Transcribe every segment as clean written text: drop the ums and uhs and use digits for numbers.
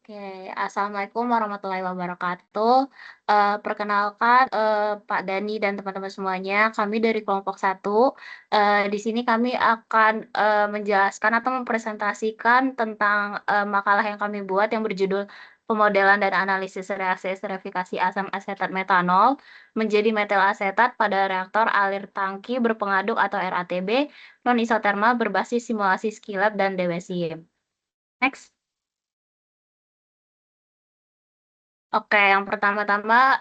Oke, assalamualaikum warahmatullahi wabarakatuh. Perkenalkan, Pak Dani dan teman-teman semuanya, kami dari kelompok satu. Di sini kami akan menjelaskan atau mempresentasikan tentang makalah yang kami buat yang berjudul Pemodelan dan Analisis Reaksi Esterifikasi Asam Asetat Metanol menjadi metil asetat pada reaktor alir tangki berpengaduk atau RATB non-isotermal berbasis simulasi Skilab dan DWSIM. Next. Oke, yang pertama-tama,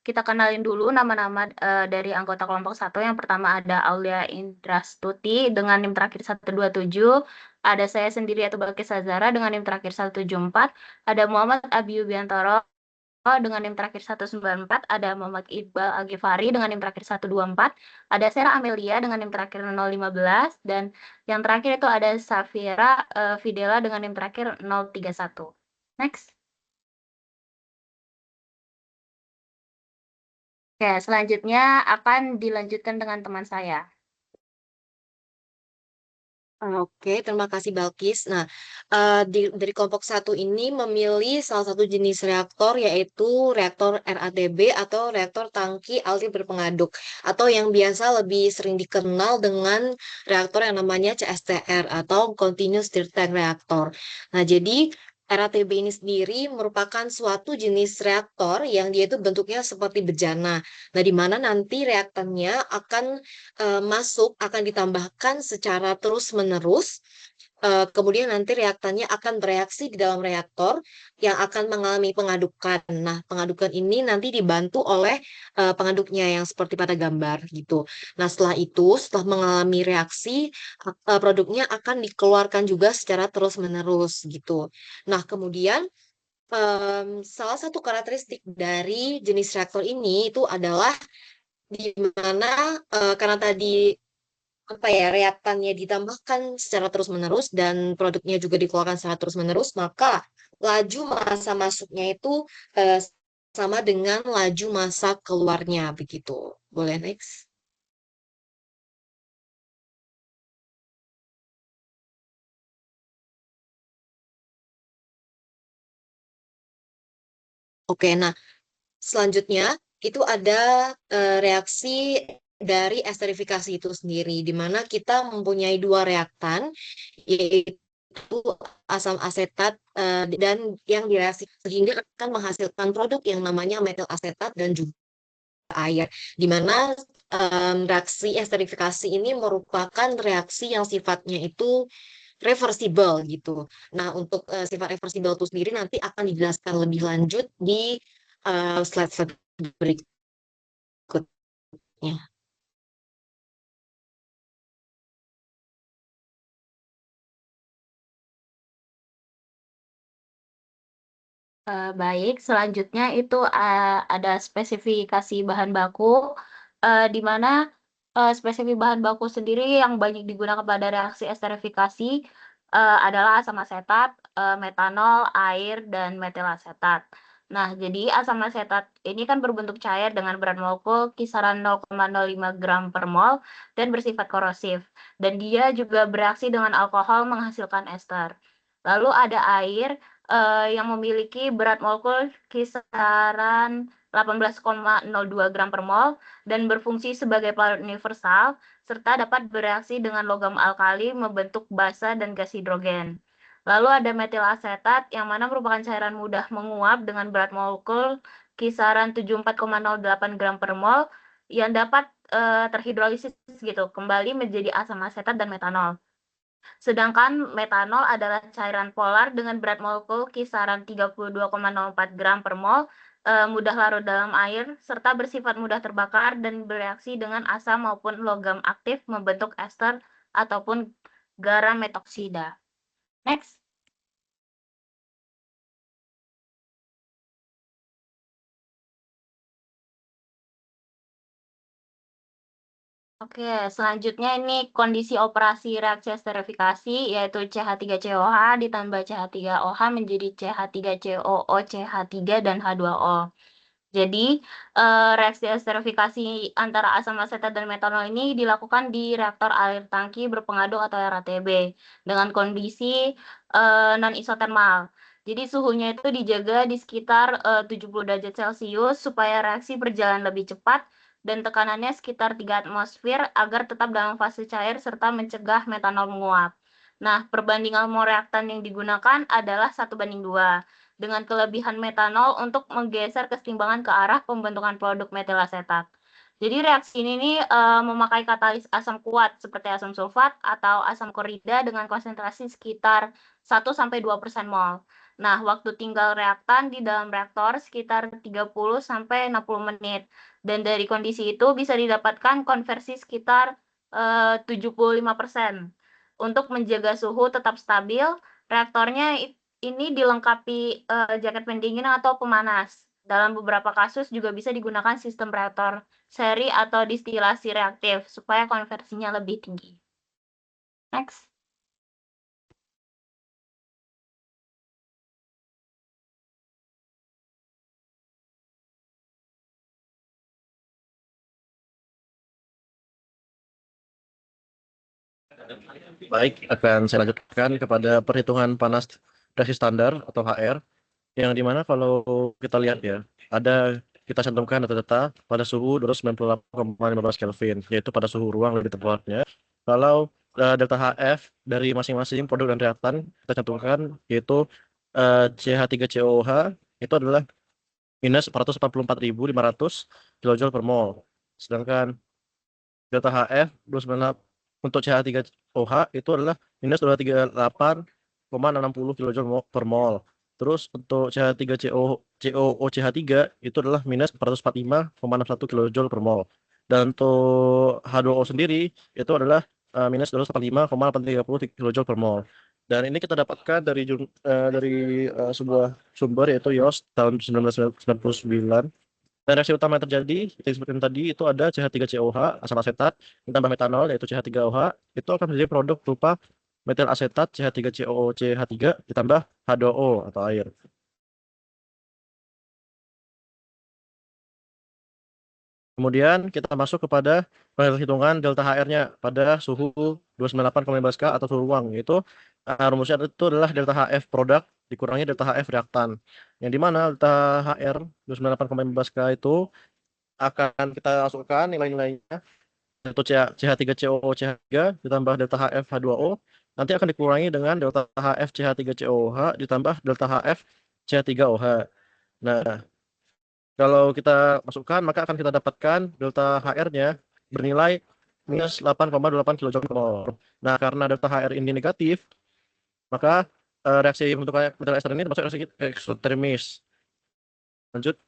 kita kenalin dulu nama-nama, dari anggota kelompok satu. Yang pertama ada Aulia Indrastuti dengan NIM terakhir 127, ada saya sendiri yaitu Balkis Azara dengan NIM terakhir 174, ada Muhammad Abiubiantoro dengan NIM terakhir 194, ada Muhammad Iqbal Al-Ghifari dengan NIM terakhir 124, ada Sera Amelia dengan NIM terakhir 015, dan yang terakhir itu ada Safira, Fidela dengan NIM terakhir 031. Next. Oke, selanjutnya akan dilanjutkan dengan teman saya. Oke, terima kasih Balkis. Nah, dari kelompok satu ini memilih salah satu jenis reaktor yaitu reaktor RATB atau reaktor tangki alti berpengaduk atau yang biasa lebih sering dikenal dengan reaktor yang namanya CSTR atau Continuous Stirred Tank Reactor. Nah, jadi RATB ini sendiri merupakan suatu jenis reaktor yang dia itu bentuknya seperti bejana. Nah, di mana nanti reaktornya akan masuk akan ditambahkan secara terus-menerus. Kemudian nanti reaktannya akan bereaksi di dalam reaktor yang akan mengalami pengadukan. Nah, pengadukan ini nanti dibantu oleh pengaduknya yang seperti pada gambar gitu. Nah, setelah itu, setelah mengalami reaksi, produknya akan dikeluarkan juga secara terus-menerus gitu. Nah, kemudian salah satu karakteristik dari jenis reaktor ini itu adalah di mana karena tadi apa ya reaktannya ditambahkan secara terus-menerus dan produknya juga dikeluarkan secara terus-menerus, maka laju masa masuknya itu eh, sama dengan laju masa keluarnya begitu. Boleh next? Oke, nah selanjutnya itu ada reaksi dari esterifikasi itu sendiri, di mana kita mempunyai dua reaktan, yaitu asam asetat dan yang direaksi sehingga akan menghasilkan produk yang namanya metil asetat dan juga air, di mana reaksi esterifikasi ini merupakan reaksi yang sifatnya itu reversible gitu. Nah, untuk sifat reversible itu sendiri nanti akan dijelaskan lebih lanjut di slide-slide berikutnya. Baik, selanjutnya itu ada spesifikasi bahan baku, di mana spesifik bahan baku sendiri yang banyak digunakan pada reaksi esterifikasi adalah asam asetat, metanol, air, dan metil asetat. Nah, jadi asam asetat ini kan berbentuk cair dengan berat molekul kisaran 0,05 gram per mol dan bersifat korosif. Dan dia juga bereaksi dengan alkohol menghasilkan ester. Lalu ada air yang memiliki berat molekul kisaran 18,02 gram per mol dan berfungsi sebagai pelarut universal, serta dapat bereaksi dengan logam alkali membentuk basa dan gas hidrogen. Lalu ada metil asetat yang mana merupakan cairan mudah menguap dengan berat molekul kisaran 74,08 gram per mol yang dapat terhidrolisis gitu kembali menjadi asam asetat dan metanol. Sedangkan metanol adalah cairan polar dengan berat molekul kisaran 32,04 gram per mol, mudah larut dalam air, serta bersifat mudah terbakar dan bereaksi dengan asam maupun logam aktif membentuk ester ataupun garam metoksida. Next. Oke, selanjutnya ini kondisi operasi reaksi esterifikasi yaitu CH3COH ditambah CH3OH menjadi CH3COO, CH3 dan H2O. Jadi, reaksi esterifikasi antara asam asetat dan metanol ini dilakukan di reaktor alir tangki berpengaduk atau RATB dengan kondisi non isotermal. Jadi suhunya itu dijaga di sekitar 70 derajat Celcius supaya reaksi berjalan lebih cepat dan tekanannya sekitar 3 atmosfer agar tetap dalam fase cair serta mencegah metanol menguap. Nah, perbandingan mol reaktan yang digunakan adalah 1:2 dengan kelebihan metanol untuk menggeser kesetimbangan ke arah pembentukan produk metil asetat. Jadi reaksi ini nih, memakai katalis asam kuat seperti asam sulfat atau asam klorida dengan konsentrasi sekitar 1-2% mol. Nah, waktu tinggal reaktan di dalam reaktor sekitar 30-60 menit. Dan dari kondisi itu bisa didapatkan konversi sekitar 75%. Untuk menjaga suhu tetap stabil, reaktornya ini dilengkapi jaket pendingin atau pemanas. Dalam beberapa kasus juga bisa digunakan sistem reaktor seri atau distilasi reaktif supaya konversinya lebih tinggi. Next. Baik, akan saya lanjutkan kepada perhitungan panas reaksi standar atau HR, yang dimana kalau kita lihat ya, kita cantumkan data-data pada suhu 298,15 Kelvin, yaitu pada suhu ruang lebih tepatnya. Kalau delta HF dari masing-masing produk dan reaktan kita cantumkan, yaitu CH3COOH itu adalah minus 444.500 kJ per mol. Sedangkan delta HF 298 untuk CH3OH itu adalah minus 238,660 kJ per mol. Terus untuk CH3COOCH3 itu adalah minus 445,61 kJ per mol. Dan untuk H2O sendiri itu adalah minus 285,830 kJ per mol. Dan ini kita dapatkan dari sebuah sumber yaitu YOS tahun 1999. Dan reaksi utama yang terjadi, seperti yang disebutkan tadi, itu ada CH3COH, asam asetat, ditambah metanol, yaitu CH3OH, itu akan menjadi produk berupa metil asetat CH3COOCH3 ditambah H2O atau air. Kemudian kita masuk kepada perhitungan delta HR-nya pada suhu 298,15 K atau suhu ruang, yaitu rumusnya itu adalah delta HF produk dikurangi delta HF reaktan. Yang dimana delta HR 298,15 K itu akan kita masukkan nilai-nilainya, yaitu CH3COO CH3 ditambah delta HF H2O, nanti akan dikurangi dengan delta HF CH3COOH ditambah delta HF CH3OH. Nah, kalau kita masukkan maka akan kita dapatkan delta HR-nya bernilai minus 8,28 kJ per mol. Nah, karena delta HR ini negatif, maka reaksi pembentukan metal ester ini termasuk reaksi eksotermis. Lanjut.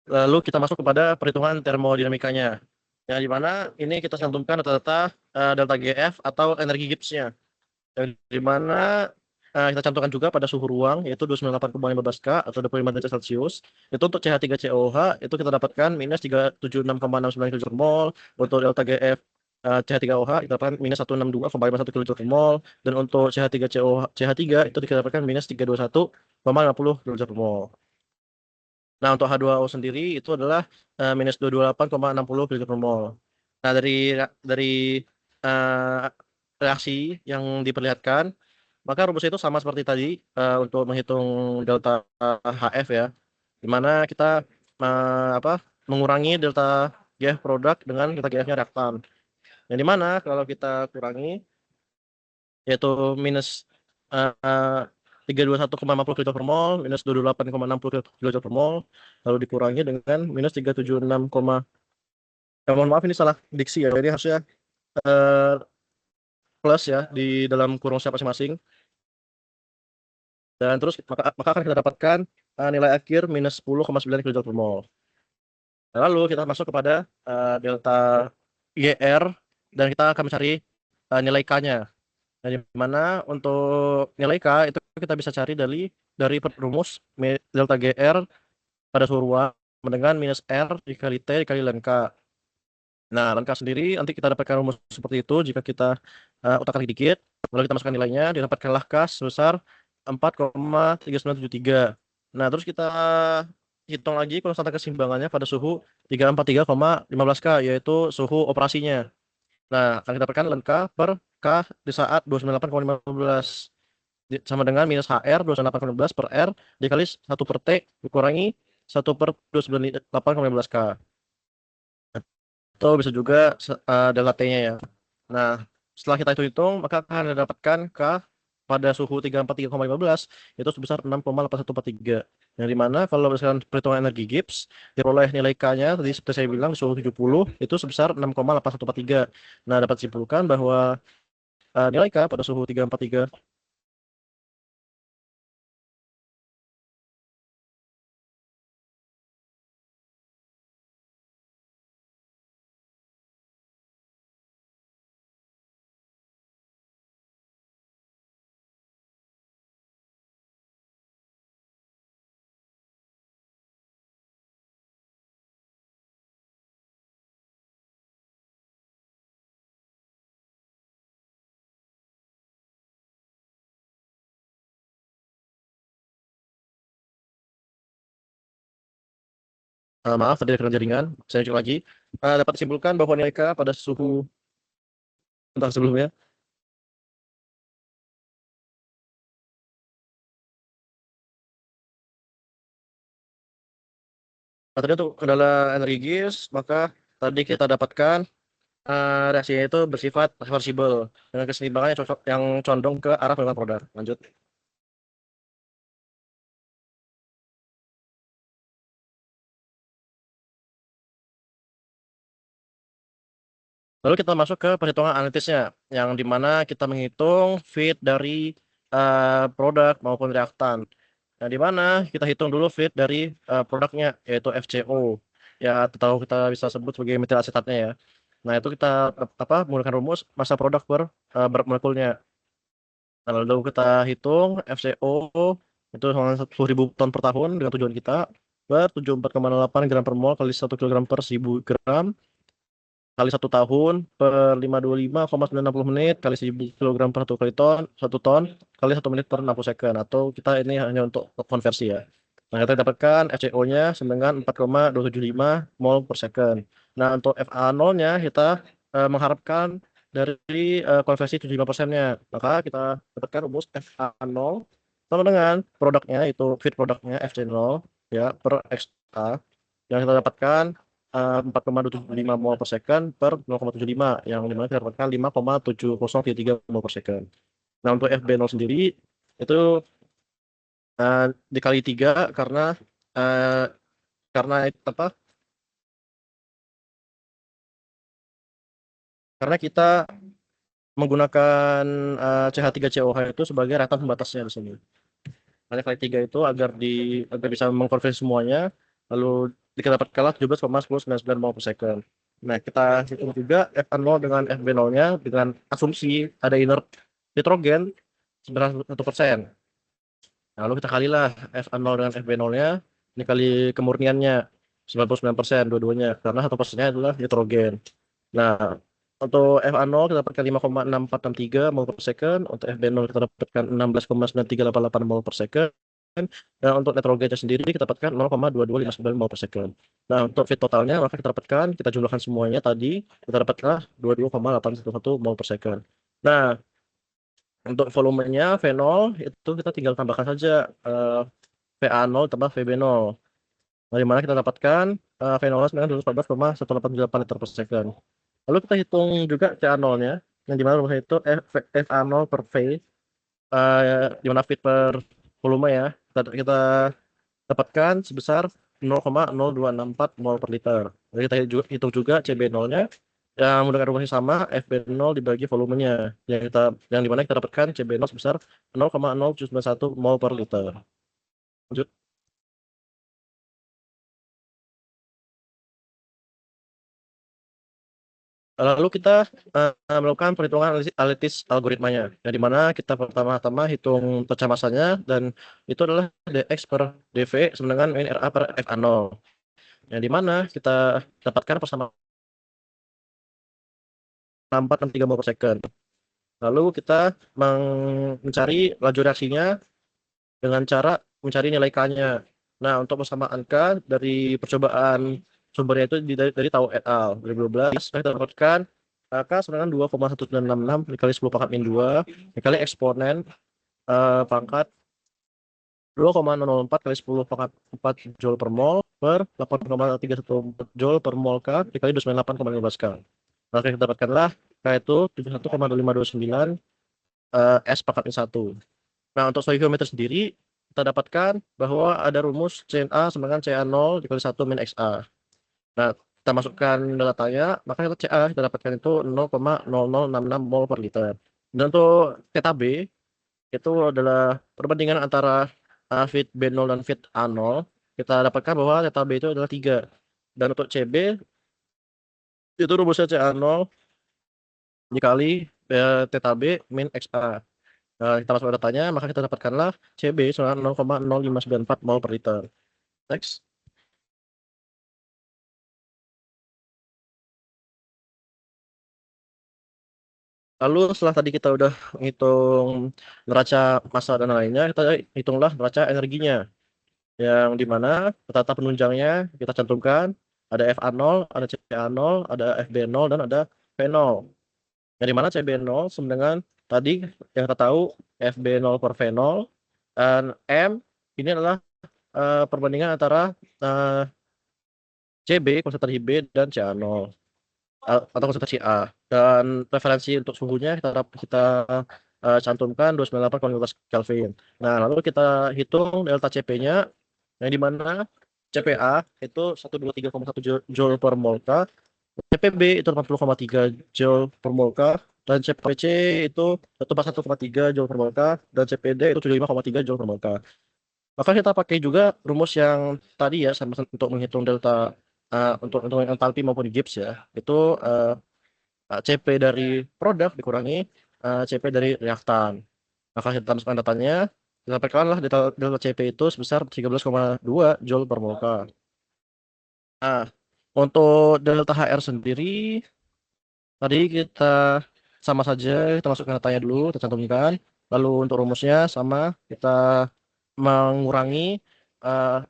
Lalu kita masuk kepada perhitungan termodinamikanya. Yang di mana ini kita cantumkan data-data delta GF atau energi Gibbs-nya. Yang di mana kita cantumkan juga pada suhu ruang yaitu 298,15 K atau 25 derajat Celcius. Itu untuk CH3COOH itu kita dapatkan minus 376,69 kJ per mol. Untuk delta GF CH3OH kita dapatkan minus 162,51 kJ per mol. Dan untuk CH3 itu kita dapatkan minus 321,50 kJ per mol. Nah, untuk H2O sendiri itu adalah minus 228,60 kJ per mol. Nah, dari uh, reaksi yang diperlihatkan, maka rumusnya itu sama seperti tadi untuk menghitung delta HF ya, di mana kita mengurangi delta GF produk dengan delta GF-nya reaktan. Yang di mana kalau kita kurangi yaitu minus 321,50 kJ per mol, minus 28,60 kJ per mol, lalu dikurangi dengan minus 376, mohon maaf ini salah diksi ya, jadi harusnya plus ya di dalam kurung siap masing-masing. Dan terus maka akan kita dapatkan nilai akhir minus 10,9 kJ per mol. Lalu kita masuk kepada delta GR dan kita akan mencari nilai K-nya. Nah, di mana untuk nilai K itu kita bisa cari dari rumus delta GR pada suhu ruang dengan minus R dikali T dikali ln K. Nah, ln K sendiri nanti kita dapatkan rumus seperti itu jika kita utak-atik dikit, lalu kita masukkan nilainya, didapatkanlah K sebesar 4,3973. Nah, terus kita hitung lagi konstanta keseimbangannya pada suhu 343,15 K, yaitu suhu operasinya. Nah, akan kita dapatkan ln K per K di saat 298,15 sama dengan minus HR 298,15 per R dikali 1 per T dikurangi 1 per 298,15 K. Atau bisa juga delta T-nya ya. Nah, setelah kita hitung-hitung, maka akan dapatkan K pada suhu 343,15 itu sebesar 6,8143. Yang dimana kalau misalkan perhitungan energi Gibbs, diperoleh nilai K-nya tadi seperti saya bilang di suhu 70 itu sebesar 6,8143. Nah, dapat disimpulkan bahwa nilai K pada suhu 343 maaf tadi ada kena jaringan, saya cek lagi. Dapat disimpulkan bahwa nilai K pada suhu bentar sebelumnya. Nah, tadi untuk kendala energi Gibbs, maka tadi kita dapatkan reaksinya itu bersifat reversible dengan keseimbangan yang cocok yang condong ke arah penurunan produk. Lanjut. Lalu kita masuk ke perhitungan analitisnya, yang dimana kita menghitung feed dari produk maupun reaktan. Yang dimana kita hitung dulu feed dari produknya, yaitu FCO. Ya, atau kita bisa sebut sebagai metil asetatnya ya. Nah, itu kita menggunakan rumus massa produk per berat molekulnya. Nah, lalu kita hitung FCO itu sama 10.000 ton per tahun dengan tujuan kita per 74,8 gram per mol kali 1 kg per 1000 gram kali 1 tahun per 525,960 menit kali 1000 kg per 1 kali ton 1 ton kali 1 menit per 60 second, atau kita ini hanya untuk konversi ya. Nah, kita dapatkan FCO-nya dengan 4,275 mol per second. Nah, untuk FA0-nya kita mengharapkan dari konversi 75%-nya. Maka kita dapatkan rumus FA0 sama dengan produknya itu feed produknya FC0 ya per XA yang kita dapatkan 4,275 mol per second per 0,75 yang dimana kita dapatkan 5,7033 mol per second. Nah, untuk FB0 sendiri itu dikali 3 karena uh, karena apa? Karena kita menggunakan CH3COH itu sebagai reaktan pembatasnya di sini. Hanya kali 3 itu agar bisa mengkonversi semuanya, lalu kita dapatkanlah 17,1099 mol per second. Nah, kita hitung juga FA0 dengan FB0-nya dengan asumsi ada inert nitrogen sebenarnya 1%. Nah, lalu kita kalilah FA0 dengan FB0-nya dikali kemurniannya 99% dua-duanya karena 1%-nya adalah nitrogen. Nah, untuk FA0 kita dapatkan 5,6463 mol per second, untuk FB0 kita dapatkan 16,9388 mol per second, dan untuk nitrogennya sendiri kita dapatkan 0,2259 mol per second. Nah, untuk feed totalnya maka kita dapatkan, kita jumlahkan semuanya tadi, kita dapatkan 22,811 mol per second. Nah, untuk volumenya V0 itu kita tinggal tambahkan saja VA0 tambah VB0. Dari mana kita dapatkan V0 sebenarnya 214,188 liter per second. Lalu kita hitung juga CA0-nya, yang dimana rumusnya itu FA0 per V, di mana feed per volume ya, kita dapatkan sebesar 0,0264 mol per liter. Jadi kita hitung juga CB0-nya, yang menggunakan rumusnya sama, FB0 dibagi volumenya, yang dimana kita dapatkan CB0 sebesar 0,0791 mol per liter. Lanjut. Lalu kita melakukan perhitungan analitis algoritmanya, yang dimana kita pertama-tama hitung pecah masanya, dan itu adalah dx per dv sama dengan min ra per fa0, yang dimana kita dapatkan persamaan 463 mol per second. Lalu kita mencari laju reaksinya dengan cara mencari nilai K-nya. Nah, untuk persamaan K dari percobaan sumbernya itu dari Tau et al. 2012, kita dapatkan K sama dengan 2,1966 dikali 10 pangkat min 2 dikali eksponen pangkat 2,004 kali 10 pangkat 4 Joule per mol per 8,314 Joule per mol K dikali 298,15 K. Maka kita dapatkanlah K itu 71,2529 S pangkat min 1. Nah, untuk stoikiometri sendiri, kita dapatkan bahwa ada rumus CNA sama dengan CA0 dikali 1 min XA. Nah, kita masukkan datanya, maka kita CA kita dapatkan itu 0,0066 mol per liter. Dan untuk theta B, itu adalah perbandingan antara feed B0 dan feed A0. Kita dapatkan bahwa theta B itu adalah 3. Dan untuk CB, itu rumusnya CA0 dikali theta B min XA. Kita masuk datanya, maka kita dapatkanlah CB sama 0,0594 mol per liter. Next. Lalu setelah tadi kita udah ngitung neraca massa dan lainnya, kita hitunglah neraca energinya. Yang dimana tata penunjangnya kita cantumkan ada FA0, ada CA0, ada FB0, dan ada V0. Yang dimana CB0 sama dengan tadi yang kita tahu FB0 per V0, dan M ini adalah perbandingan antara CB, konsentrasi B, dan CA0 atau konsentrasi A. Dan referensi untuk suhunya kita cantumkan 298,15 Kelvin. Nah, lalu kita hitung delta CP-nya, yang dimana CPA itu 123,1 Joule per mol K, CPB itu 80,3 Joule per mol K, dan CPC itu 141,3 Joule per mol K, dan CPD itu 75,3 Joule per mol K. Maka kita pakai juga rumus yang tadi ya, sama untuk menghitung delta untuk entalpi maupun Gibbs ya. Itu CP dari produk dikurangi CP dari reaktan. Maka kita masukkan datanya, kita dapatkanlah delta CP itu sebesar 13,2 Joule per mol K. Nah, untuk delta HR sendiri, tadi kita sama saja, kita masukkan datanya dulu, kita cantumkan. Lalu untuk rumusnya sama, kita mengurangi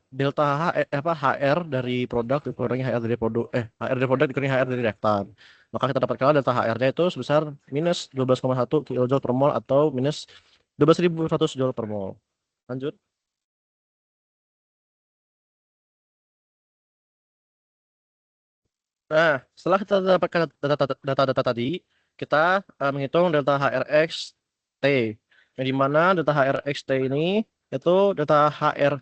delta HR dari produk dikurangi HR dari produk HR dari produk dikurangi HR dari reaktan. Maka kita dapatkan delta HR-nya itu sebesar minus 12,1 kJ per mol atau minus 12.100 Joule per mol. Lanjut. Nah, setelah kita dapatkan data-data tadi, kita menghitung delta HRX T. Yang dimana delta HRX T ini itu delta HR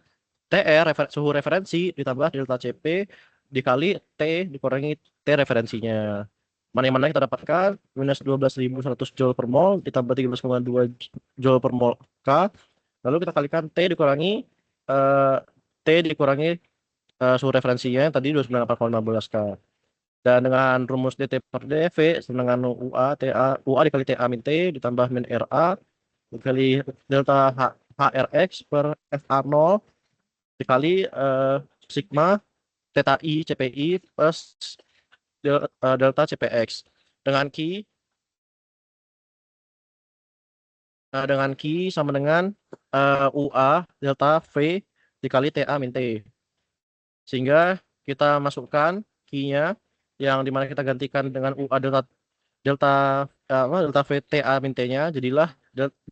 TR suhu referensi ditambah delta CP dikali T dikurangi T referensinya. Mana kita dapatkan minus 12.100 Joule per mol ditambah 13,2 Joule per mol K. Lalu kita kalikan T dikurangi eh, T dikurangi suhu referensinya yang tadi 29,815 K. Dan dengan rumus DT per DV sama dengan UA dikali TA min T ditambah min RA dikali delta HRX per FA0 dikali sigma theta I CPI plus delta CPX dengan Ki sama dengan UA delta V dikali TA min T. Sehingga kita masukkan Ki-nya yang dimana kita gantikan dengan UA delta VTA min T-nya jadilah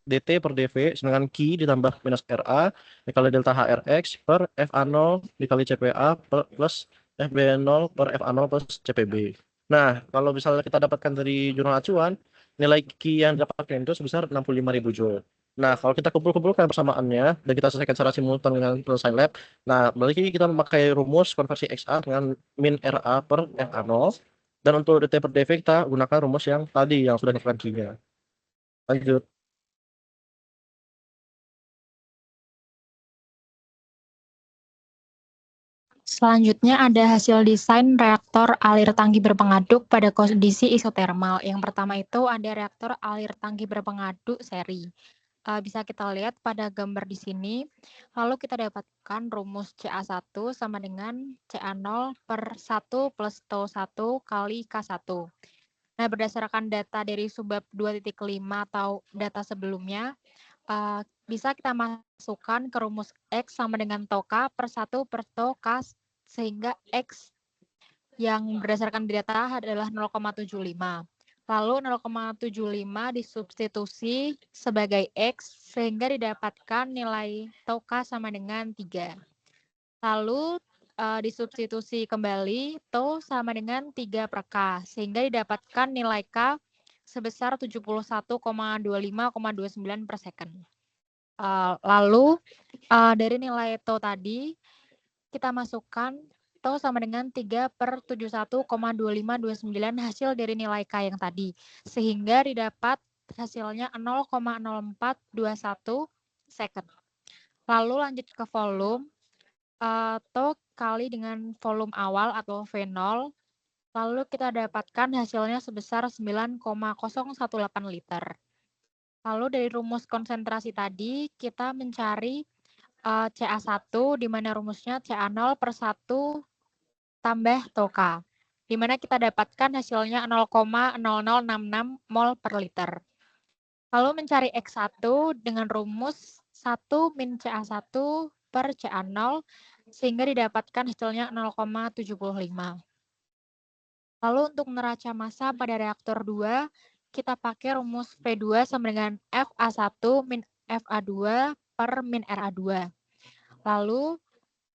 DT per DV dengan Ki ditambah minus RA dikali delta HRX per FA0 dikali CPA plus FB0 per FA0 plus CPB. Nah, kalau misalnya kita dapatkan dari jurnal acuan, nilai Ki yang didapatkan itu sebesar 65.000 Joule. Nah, kalau kita kumpulkan persamaannya dan kita selesaikan secara simultan dengan penyelesaian lab, nah, berarti kita memakai rumus konversi XA dengan min RA per FA0. Dan untuk DT per DV kita gunakan rumus yang tadi yang sudah dilakukan Ki-nya. Lanjut. Selanjutnya ada hasil desain reaktor alir tangki berpengaduk pada kondisi isotermal. Yang pertama itu ada reaktor alir tangki berpengaduk seri. Bisa kita lihat pada gambar di sini. Lalu kita dapatkan rumus CA1 sama dengan CA0 per 1 plus TO1 kali K1. Nah, berdasarkan data dari subbab 2.5 atau data sebelumnya, bisa kita masukkan ke rumus X sama dengan tau K per 1 per tau K, sehingga X yang berdasarkan data adalah 0,75. Lalu 0,75 disubstitusi sebagai X sehingga didapatkan nilai tau K sama dengan 3. Lalu disubstitusi kembali tau sama dengan 3 per K sehingga didapatkan nilai K sebesar 71,25,29 per second. Lalu dari nilai tau tadi kita masukkan tau sama dengan 3 per 71,2529 hasil dari nilai K yang tadi. Sehingga didapat hasilnya 0,0421 second. Lalu lanjut ke volume. Tau kali dengan volume awal atau V0. Lalu kita dapatkan hasilnya sebesar 9,018 liter. Lalu dari rumus konsentrasi tadi kita mencari CA1 di mana rumusnya CA0 per 1 tambah tau K, di mana kita dapatkan hasilnya 0,0066 mol per liter. Lalu mencari X1 dengan rumus 1 min CA1 per CA0 sehingga didapatkan hasilnya 0,75. Lalu untuk neraca massa pada reaktor 2, kita pakai rumus V2 sama dengan FA1 min FA2 per min RA2. Lalu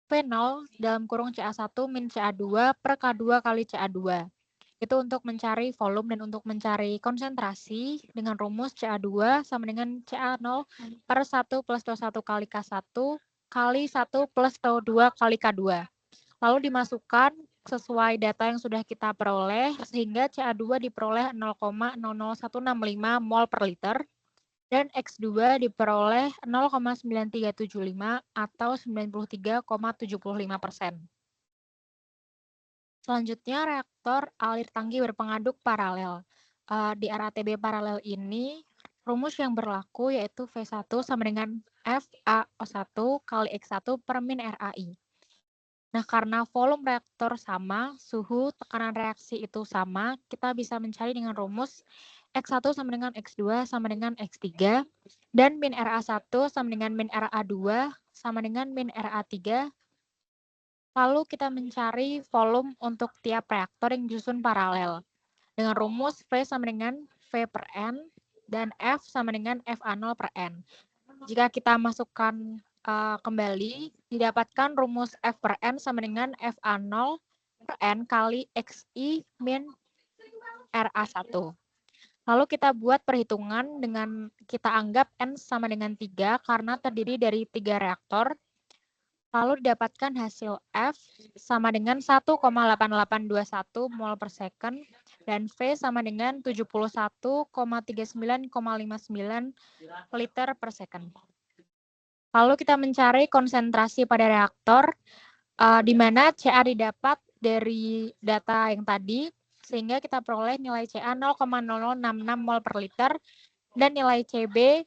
V0 dalam kurung CA1 min CA2 per K2 kali CA2. Itu untuk mencari volume dan untuk mencari konsentrasi dengan rumus CA2 sama dengan CA0 per 1 plus tau 1 kali K1 kali 1 plus tau 2 kali K2. Lalu dimasukkan sesuai data yang sudah kita peroleh sehingga CA2 diperoleh 0,00165 mol per liter dan X2 diperoleh 0,9375 atau 93,75%. Selanjutnya reaktor alir tangki berpengaduk paralel. Di RATB paralel ini rumus yang berlaku yaitu V1 sama dengan FaO1 kali X1 per min RAI. Nah, karena volume reaktor sama, suhu tekanan reaksi itu sama, kita bisa mencari dengan rumus X1 sama dengan X2 sama dengan X3, dan min RA1 sama dengan min RA2 sama dengan min RA3. Lalu kita mencari volume untuk tiap reaktor yang disusun paralel. Dengan rumus V sama dengan V per N, dan F sama dengan FA0 per N. Jika kita masukkan kembali, didapatkan rumus F per N sama dengan FA0 per N kali XI min RA1. Lalu kita buat perhitungan dengan kita anggap N sama dengan 3 karena terdiri dari 3 reaktor. Lalu didapatkan hasil F sama dengan 1,8821 mol per second dan V sama dengan 71,39,59 liter per second. Lalu kita mencari konsentrasi pada reaktor, di mana CA didapat dari data yang tadi, sehingga kita peroleh nilai CA 0,0066 mol per liter, dan nilai CB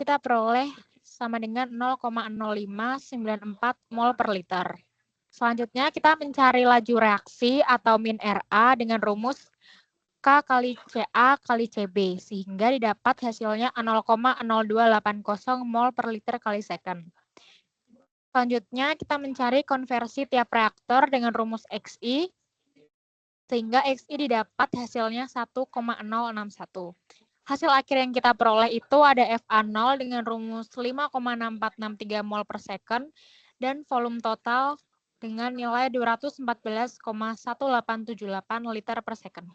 kita peroleh sama dengan 0,0594 mol per liter. Selanjutnya kita mencari laju reaksi atau min RA dengan rumus K kali CA kali CB, sehingga didapat hasilnya 0,0280 mol per liter kali second. Selanjutnya kita mencari konversi tiap reaktor dengan rumus XI, sehingga XI didapat hasilnya 1,061. Hasil akhir yang kita peroleh itu ada FA0 dengan rumus 5,6463 mol per second, dan volume total dengan nilai 214,1878 liter per second.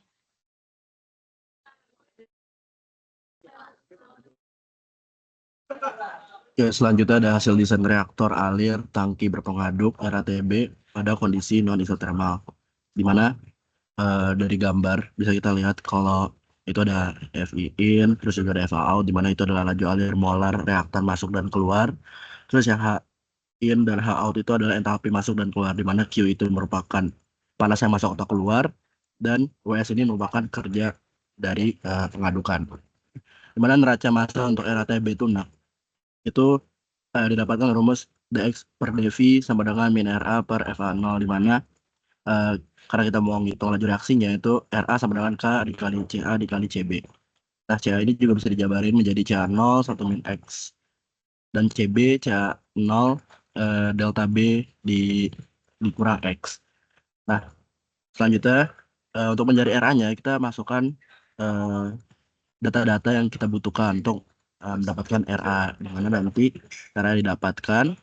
Ya, selanjutnya ada hasil desain reaktor alir tangki berpengaduk RATB pada kondisi non-isotermal, di mana dari gambar bisa kita lihat kalau itu ada FI in, terus juga ada FA out, di mana itu adalah laju alir molar reaktor masuk dan keluar. Terus yang H in dan H out itu adalah entalpi masuk dan keluar, di mana Q itu merupakan panas yang masuk atau keluar, dan WS ini merupakan kerja dari pengadukan. Di mana neraca massa untuk RATB itu didapatkan rumus dx per dV sama dengan min RA per FA0, di mana karena kita mau ngitung laju reaksinya itu RA sama dengan K dikali CA dikali CB. Nah, CA ini juga bisa dijabarin menjadi CA0 1 min X dan CB CA0 delta B dikurang X. Nah, selanjutnya untuk mencari RA-nya kita masukkan data-data yang kita butuhkan untuk mendapatkan RA, di mana nanti RA didapatkan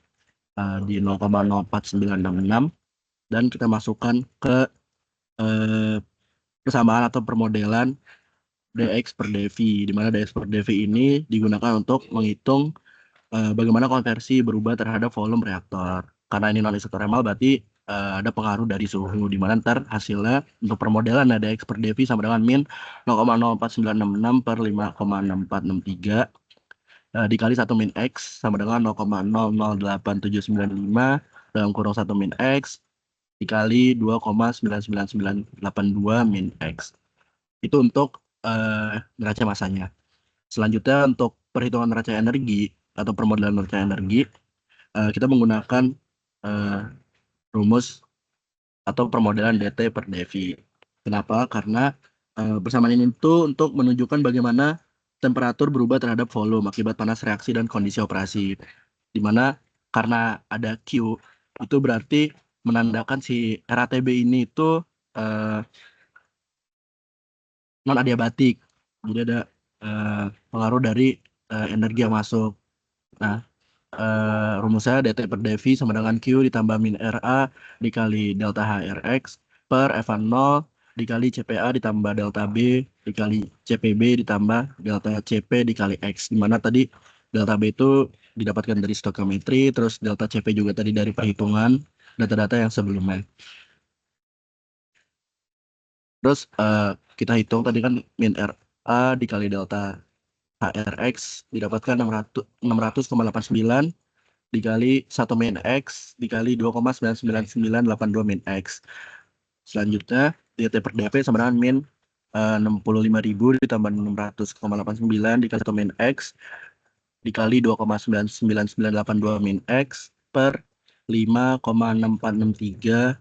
di 0,04966 dan kita masukkan ke persamaan atau permodelan dx per dV, di mana dx per dV ini digunakan untuk menghitung bagaimana konversi berubah terhadap volume reaktor. Karena ini non isotermal berarti ada pengaruh dari suhu, di mana ntar hasilnya untuk permodelan dx per dV sama dengan min 0,04966 per 5,6463 dikali 1 min X sama dengan 0,008795 dalam kurung 1 min X dikali 2,99982 min X. Itu untuk neraca masanya. Selanjutnya untuk perhitungan neraca energi atau permodelan neraca energi, kita menggunakan rumus atau permodelan DT per dV. Kenapa? Karena persamaan ini itu untuk menunjukkan bagaimana temperatur berubah terhadap volume akibat panas reaksi dan kondisi operasi. Di mana karena ada Q, itu berarti menandakan si RATB ini itu non adiabatik. Jadi ada pengaruh dari energi yang masuk. Nah, rumusnya DT per dV sama dengan Q ditambah min RA dikali delta HRX per F0 dikali CPA ditambah delta B dikali CPB ditambah delta CP dikali X. Dimana tadi delta B itu didapatkan dari stoichiometry, terus delta CP juga tadi dari perhitungan data-data yang sebelumnya. Terus kita hitung tadi kan min RA dikali delta HRX didapatkan 600,89 dikali 1 min X dikali 2,99982 min X. Selanjutnya DT per dV sama dengan min 65.000 ditambah 600,89 dikali 1 min X dikali 2,99982 min X per 5,6463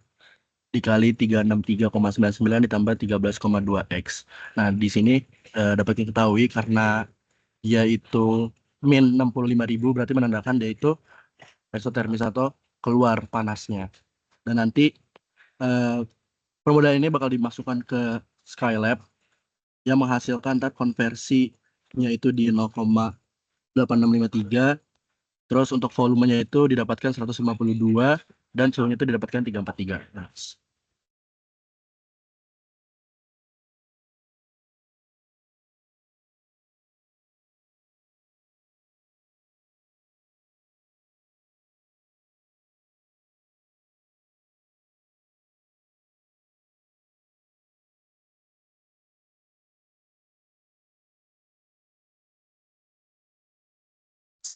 dikali 363,99 ditambah 13,2 X. Nah, di sini dapat diketahui karena dia itu min 65.000 berarti menandakan dia itu eksotermis atau keluar panasnya. Dan nanti permodelan ini bakal dimasukkan ke Skylab yang menghasilkan ntar konversinya itu di 0,8653. Terus untuk volumenya itu didapatkan 152 dan suhunya itu didapatkan 343. Nah,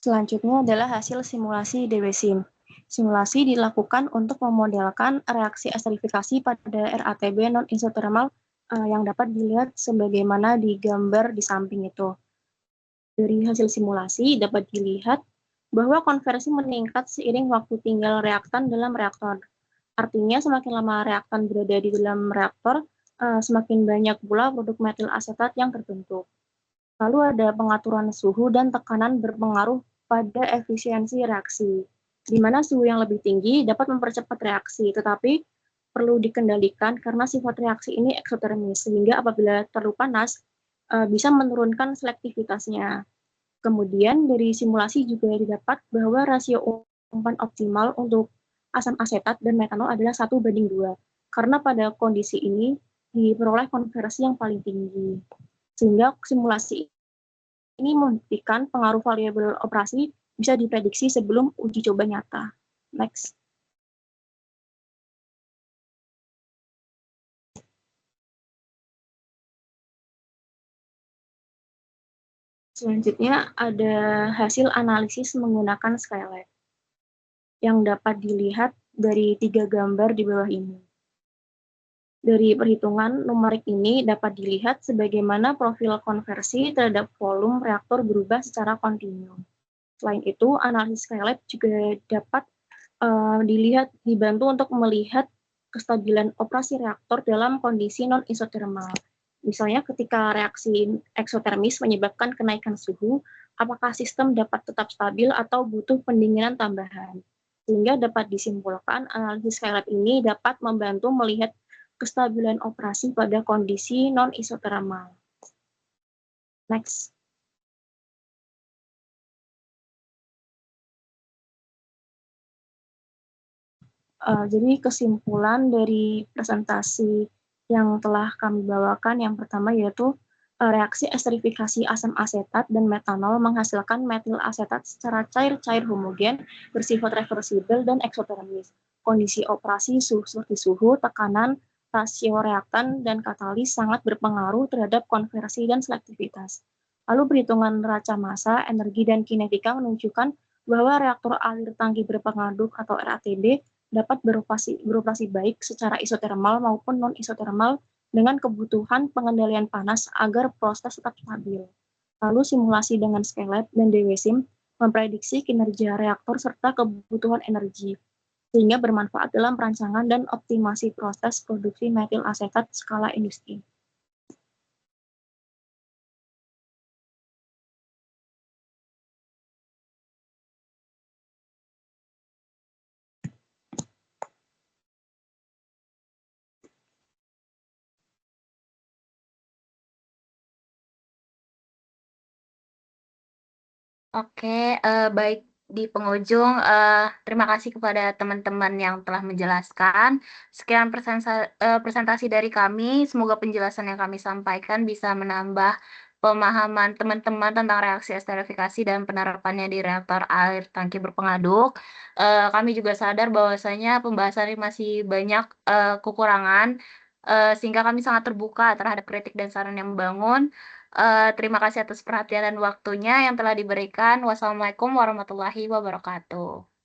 Selanjutnya adalah hasil simulasi DWSIM. Simulasi dilakukan untuk memodelkan reaksi esterifikasi pada RATB non-isothermal yang dapat dilihat sebagaimana di gambar di samping itu. Dari hasil simulasi dapat dilihat bahwa konversi meningkat seiring waktu tinggal reaktan dalam reaktor. Artinya semakin lama reaktan berada di dalam reaktor, semakin banyak pula produk metil asetat yang terbentuk. Lalu ada pengaturan suhu dan tekanan berpengaruh pada efisiensi reaksi, di mana suhu yang lebih tinggi dapat mempercepat reaksi, tetapi perlu dikendalikan karena sifat reaksi ini eksotermis, sehingga apabila terlalu panas, bisa menurunkan selektivitasnya. Kemudian dari simulasi juga didapat bahwa rasio umpan optimal untuk asam asetat dan metanol adalah 1:2, karena pada kondisi ini diperoleh konversi yang paling tinggi. Sehingga simulasi ini membuktikan pengaruh variabel operasi bisa diprediksi sebelum uji coba nyata. Next. Selanjutnya ada hasil analisis menggunakan Skylab yang dapat dilihat dari 3 gambar di bawah ini. Dari perhitungan numerik ini dapat dilihat sebagaimana profil konversi terhadap volume reaktor berubah secara kontinu. Selain itu, analisis Skylab juga dapat dibantu untuk melihat kestabilan operasi reaktor dalam kondisi non-isothermal. Misalnya ketika reaksi eksotermis menyebabkan kenaikan suhu, apakah sistem dapat tetap stabil atau butuh pendinginan tambahan. Sehingga dapat disimpulkan analisis Skylab ini dapat membantu melihat kestabilan operasi pada kondisi non-isotermal. Next. Jadi kesimpulan dari presentasi yang telah kami bawakan yang pertama yaitu reaksi esterifikasi asam asetat dan metanol menghasilkan metil asetat secara cair-cair homogen, bersifat reversibel dan eksotermis. Kondisi operasi seperti suhu, tekanan, rasio reaktan, dan katalis sangat berpengaruh terhadap konversi dan selektivitas. Lalu perhitungan neraca massa, energi, dan kinetika menunjukkan bahwa reaktor alir tangki berpengaduk atau RATB dapat beroperasi baik secara isotermal maupun non-isotermal dengan kebutuhan pengendalian panas agar proses tetap stabil. Lalu simulasi dengan Skylab dan DWSIM memprediksi kinerja reaktor serta kebutuhan energi, sehingga bermanfaat dalam perancangan dan optimasi proses produksi metil asetat skala industri. Oke, baik di penghujung, terima kasih kepada teman-teman yang telah menjelaskan. Sekian presentasi dari kami. Semoga penjelasan yang kami sampaikan bisa menambah pemahaman teman-teman tentang reaksi esterifikasi dan penerapannya di reaktor air tangki berpengaduk. Kami juga sadar bahwasanya pembahasan ini masih banyak kekurangan, sehingga kami sangat terbuka terhadap kritik dan saran yang membangun. Terima kasih atas perhatian dan waktunya yang telah diberikan. Wassalamualaikum warahmatullahi wabarakatuh.